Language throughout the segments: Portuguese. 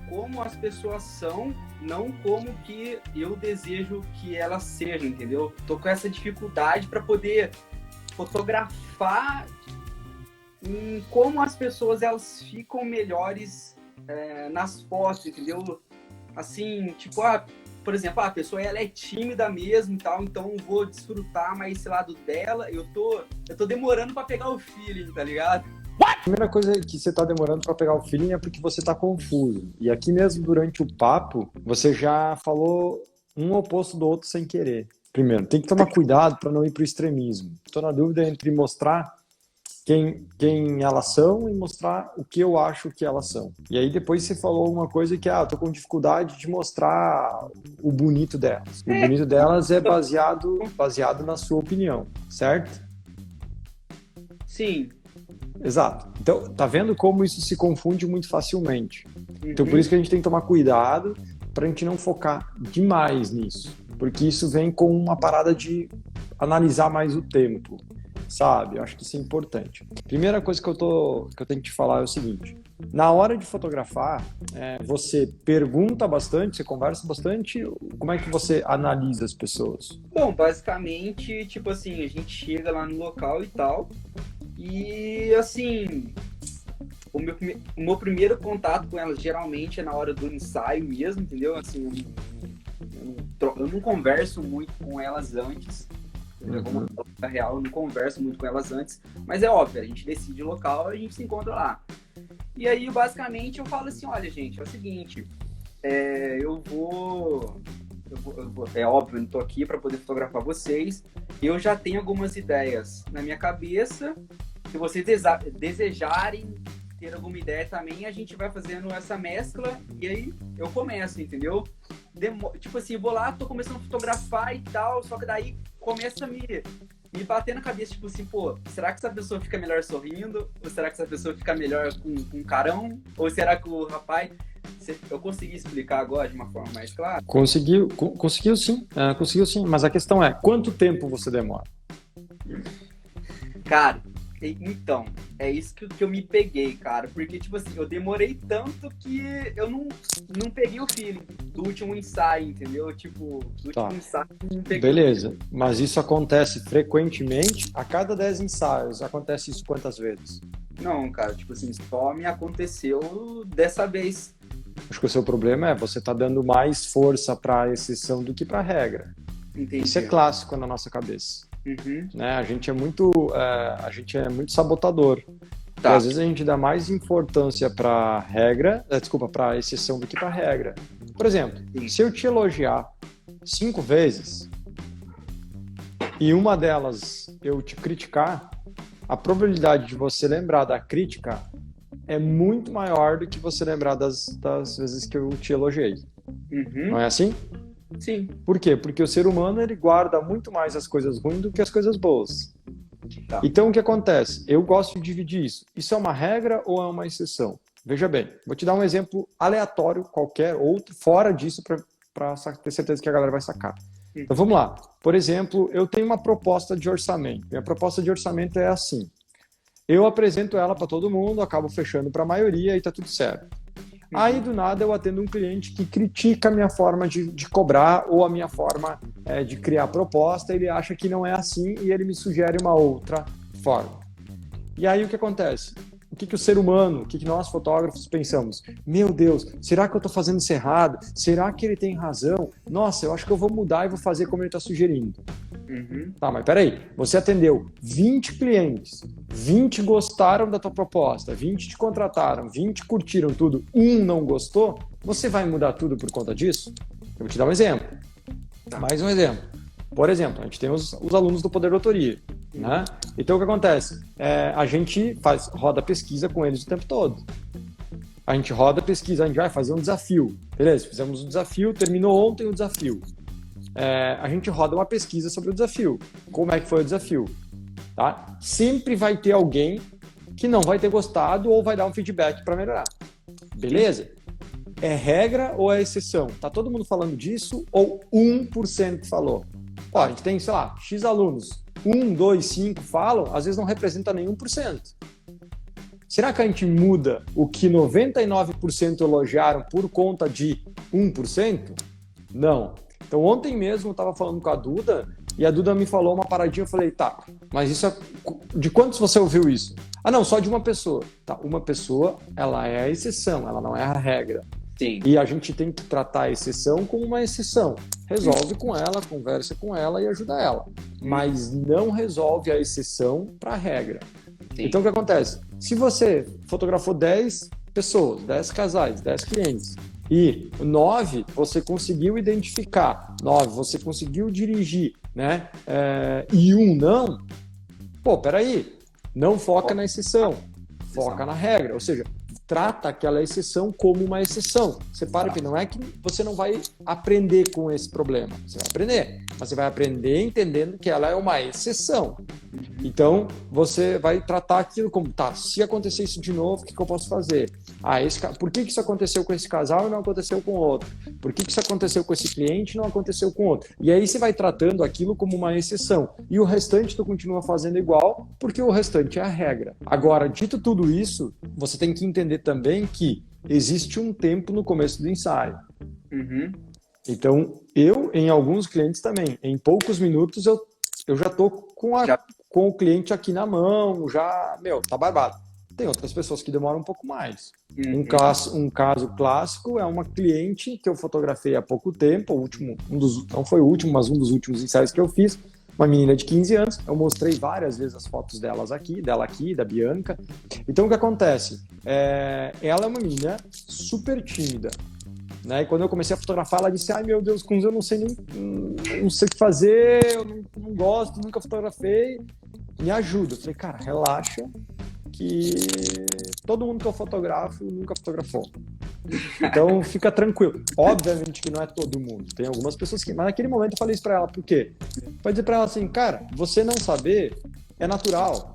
como as pessoas são, não como que eu desejo que elas sejam, entendeu? Tô com essa dificuldade para poder fotografar em como as pessoas elas ficam melhores nas fotos, entendeu? Assim, tipo, por exemplo, a pessoa ela é tímida mesmo e tal, então eu vou desfrutar mais esse lado dela. Eu tô demorando para pegar o feeling, tá ligado? A primeira coisa que você está demorando para pegar o feeling é porque você está confuso. E aqui mesmo, durante o papo, você já falou um oposto do outro sem querer. Primeiro, tem que tomar cuidado para não ir para o extremismo. Estou na dúvida entre mostrar quem elas são e mostrar o que eu acho que elas são. E aí depois você falou uma coisa que, eu tô com dificuldade de mostrar o bonito delas. O bonito delas é baseado na sua opinião, certo? Sim. Exato. Então, tá vendo como isso se confunde muito facilmente? Então, por isso que a gente tem que tomar cuidado para a gente não focar demais nisso, porque isso vem com uma parada de analisar mais o tempo, sabe? Eu acho que isso é importante. Primeira coisa que eu tenho que te falar é o seguinte: na hora de fotografar, você pergunta bastante, você conversa bastante, como é que você analisa as pessoas? Bom, basicamente, tipo assim, a gente chega lá no local e tal, e assim, o meu primeiro contato com elas geralmente é na hora do ensaio mesmo, entendeu? Assim, eu não converso muito com elas antes. Vamos falar real, eu não converso muito com elas antes, mas é óbvio, a gente decide o local e a gente se encontra lá. E aí, basicamente, eu falo assim, olha, gente, é o seguinte, eu vou, é óbvio, eu não tô aqui para poder fotografar vocês, eu já tenho algumas ideias na minha cabeça, se vocês desejarem ter alguma ideia também, a gente vai fazendo essa mescla e aí eu começo, entendeu? Tipo assim, eu vou lá, tô começando a fotografar e tal, só que daí começa a me bater na cabeça, tipo assim, pô, será que essa pessoa fica melhor sorrindo? Ou será que essa pessoa fica melhor com carão? Ou será que o rapaz... Eu consegui explicar agora de uma forma mais clara? Conseguiu sim, conseguiu sim, mas a questão é, quanto tempo você demora? Cara, então, é isso que eu me peguei, cara. Porque, tipo assim, eu demorei tanto que eu não peguei o feeling do último ensaio, entendeu? Tipo, do último ensaio eu não peguei. Beleza, mas isso acontece frequentemente? A cada 10 ensaios, acontece isso quantas vezes? Não, cara, tipo assim, só me aconteceu dessa vez. Acho que o seu problema é você tá dando mais força para a exceção do que para a regra. Entendi. Isso é clássico na nossa cabeça. Uhum. Né? A gente é muito sabotador. Tá. E às vezes a gente dá mais importância para para a exceção do que para a regra. Por exemplo, se eu te elogiar 5 vezes e uma delas eu te criticar, a probabilidade de você lembrar da crítica é muito maior do que você lembrar das vezes que eu te elogiei. Uhum. Não é assim? Sim. Por quê? Porque o ser humano ele guarda muito mais as coisas ruins do que as coisas boas. Tá. Então, o que acontece? Eu gosto de dividir isso. Isso é uma regra ou é uma exceção? Veja bem, vou te dar um exemplo aleatório, qualquer outro, fora disso, para ter certeza que a galera vai sacar. Então, vamos lá. Por exemplo, eu tenho uma proposta de orçamento. Minha proposta de orçamento é assim. Eu apresento ela para todo mundo, acabo fechando para a maioria e tá tudo certo. Aí, do nada, eu atendo um cliente que critica a minha forma de cobrar ou a minha forma de criar proposta. Ele acha que não é assim e ele me sugere uma outra forma. E aí, o que acontece? O que o ser humano, o que nós fotógrafos pensamos? Meu Deus, será que eu estou fazendo isso errado? Será que ele tem razão? Nossa, eu acho que eu vou mudar e vou fazer como ele está sugerindo. Uhum. Tá, mas peraí, você atendeu 20 clientes, 20 gostaram da tua proposta, 20 te contrataram, 20 curtiram tudo, um não gostou, você vai mudar tudo por conta disso? Eu vou te dar um exemplo. Mais um exemplo. Por exemplo, a gente tem os alunos do Poder Doutoria, né? Então, o que acontece? A gente roda pesquisa com eles o tempo todo. A gente roda pesquisa, a gente vai fazer um desafio. Beleza, fizemos um desafio, terminou ontem o desafio. A gente roda uma pesquisa sobre o desafio. Como é que foi o desafio? Tá? Sempre vai ter alguém que não vai ter gostado ou vai dar um feedback para melhorar. Beleza? É regra ou é exceção? Tá todo mundo falando disso ou 1% falou? Ó, a gente tem, sei lá, X alunos. 1, 2, 5 falam, às vezes não representa nem 1%. Será que a gente muda o que 99% elogiaram por conta de 1%? Não. Então, ontem mesmo eu estava falando com a Duda e a Duda me falou uma paradinha. Eu falei, tá, mas isso é... de quantos você ouviu isso? Ah, não, só de uma pessoa. Tá, uma pessoa, ela é a exceção, ela não é a regra. Sim. E a gente tem que tratar a exceção como uma exceção. Resolve com ela, conversa com ela e ajuda ela. Mas não resolve a exceção para a regra. Sim. Então, o que acontece? Se você fotografou 10 pessoas, 10 casais, 10 clientes, e 9 você conseguiu identificar, 9 você conseguiu dirigir, né? E um não, pô, peraí, não foca na exceção, foca na regra, ou seja, trata aquela exceção como uma exceção. Separa que não é que você não vai aprender com esse problema, você vai aprender, mas você vai aprender entendendo que ela é uma exceção. Então, você vai tratar aquilo como, tá, se acontecer isso de novo, o que eu posso fazer? Por que isso aconteceu com esse casal e não aconteceu com o outro? Por que isso aconteceu com esse cliente e não aconteceu com o outro? E aí você vai tratando aquilo como uma exceção. E o restante tu continua fazendo igual, porque o restante é a regra. Agora, dito tudo isso, você tem que entender também que existe um tempo no começo do ensaio. Então, em alguns clientes também, em poucos minutos eu já tô com o cliente aqui na mão, já, tá barbado. Tem outras pessoas que demoram um pouco mais. Um caso clássico é uma cliente que eu fotografei há pouco tempo, não foi o último, mas um dos últimos ensaios que eu fiz, uma menina de 15 anos, eu mostrei várias vezes as fotos dela aqui, da Bianca. Então, o que acontece? Ela é uma menina super tímida. Né? E quando eu comecei a fotografar, ela disse, ai meu Deus, Kunz, eu não sei o que fazer, eu não gosto, nunca fotografei, me ajuda. Eu falei, cara, relaxa, que todo mundo que eu fotografo nunca fotografou. Então fica tranquilo. Obviamente que não é todo mundo, tem algumas pessoas que... Mas naquele momento eu falei isso pra ela, por quê? Pra dizer pra ela assim, cara, você não saber é natural.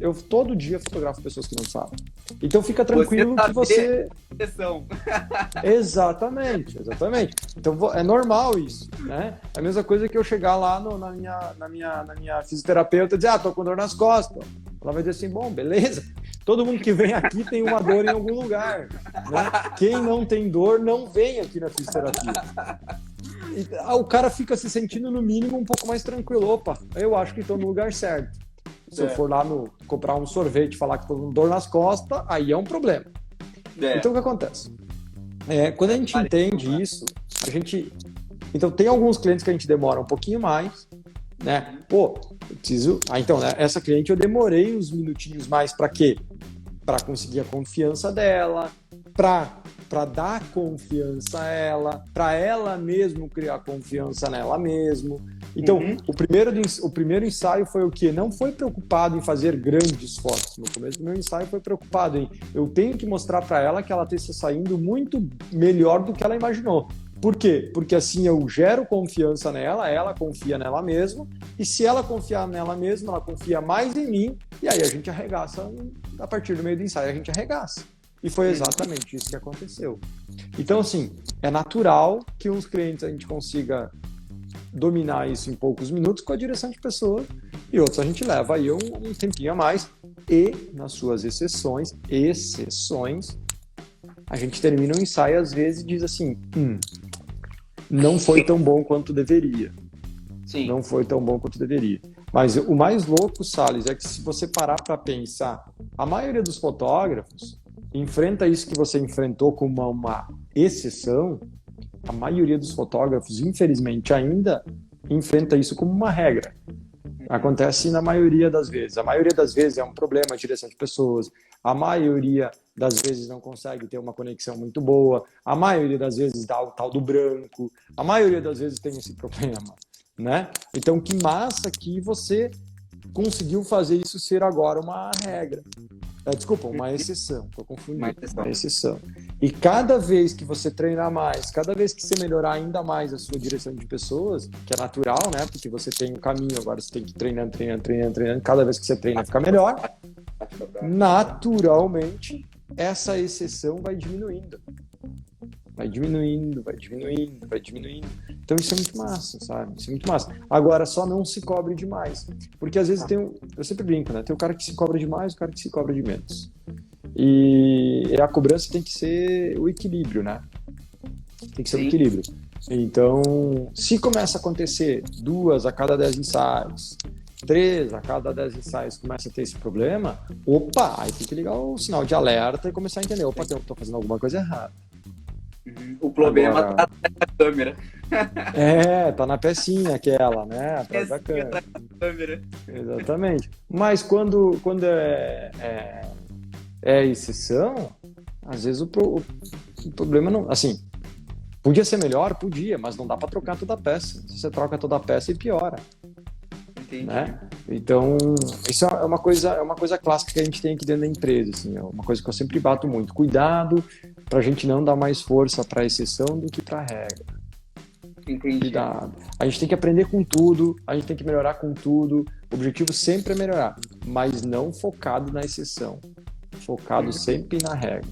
Eu todo dia fotografo pessoas que não sabem. Então fica tranquilo que você... Exatamente. Então é normal isso, né? É a mesma coisa que eu chegar lá na minha fisioterapeuta e dizer, tô com dor nas costas. Ela vai dizer assim, bom, beleza. Todo mundo que vem aqui tem uma dor em algum lugar, né? Quem não tem dor não vem aqui na fisioterapia. O cara fica se sentindo, no mínimo, um pouco mais tranquilo. Opa, eu acho que estou no lugar certo. Se eu for lá comprar um sorvete e falar que estou com dor nas costas, aí é um problema. Então, o que acontece? Quando a gente entende isso, Então, tem alguns clientes que a gente demora um pouquinho mais, né? Pô, eu preciso... então, né? Essa cliente eu demorei uns minutinhos mais para quê? Para conseguir a confiança dela, para dar confiança a ela, para ela mesmo criar confiança nela mesmo. Então, o primeiro ensaio foi o quê? Não foi preocupado em fazer grandes fotos. No começo do meu ensaio foi preocupado em eu tenho que mostrar para ela que ela está saindo muito melhor do que ela imaginou. Por quê? Porque assim eu gero confiança nela, ela confia nela mesma, e se ela confiar nela mesma, ela confia mais em mim, e aí a gente arregaça, a partir do meio do ensaio a gente arregaça. E foi exatamente isso que aconteceu. Então, assim, é natural que uns clientes a gente consiga dominar isso em poucos minutos com a direção de pessoas, e outros a gente leva aí um tempinho a mais, e nas suas exceções, a gente termina um ensaio às vezes e diz assim, não foi tão bom quanto deveria. Sim. Não foi tão bom quanto deveria. Mas o mais louco, Salles, é que se você parar para pensar, a maioria dos fotógrafos enfrenta isso que você enfrentou como uma exceção, a maioria dos fotógrafos, infelizmente, ainda enfrenta isso como uma regra. Acontece na maioria das vezes. A maioria das vezes é um problema de direção de pessoas. A maioria das vezes não consegue ter uma conexão muito boa. A maioria das vezes dá o tal do branco. A maioria das vezes tem esse problema, né? Então, que massa que você conseguiu fazer isso ser agora uma regra. Desculpa, uma exceção. Estou confundindo. Uma exceção. E cada vez que você treinar mais, cada vez que você melhorar ainda mais a sua direção de pessoas, que é natural, né? Porque você tem um caminho, agora você tem que ir treinando. Cada vez que você treina, fica melhor. Naturalmente, essa exceção vai diminuindo. Então isso é muito massa, sabe? Isso é muito massa. Agora, só não se cobre demais. Porque às vezes eu sempre brinco, né? Tem o cara que se cobra demais e o cara que se cobra de menos. E a cobrança tem que ser o equilíbrio, né? Tem que ser o equilíbrio. Então, se começa a acontecer 2 a cada 10 ensaios, 3 a cada 10 ensaios começa a ter esse problema, opa, aí tem que ligar o sinal de alerta e começar a entender, opa, eu tô fazendo alguma coisa errada. O problema Agora, tá na câmera. tá na pecinha aquela, né? Atrás da câmera. Tá na câmera. Exatamente. Mas quando é exceção, às vezes o problema não... Assim, podia ser melhor? Podia, mas não dá para trocar toda a peça. Se você troca toda a peça, e piora. Entendi. Né? Então, isso é uma coisa clássica que a gente tem aqui dentro da empresa, assim, é uma coisa que eu sempre bato muito. Cuidado para a gente não dar mais força para a exceção do que para a regra. Entendi. Cuidado. A gente tem que aprender com tudo, a gente tem que melhorar com tudo. O objetivo sempre é melhorar, mas não focado na exceção. Focado sempre na regra.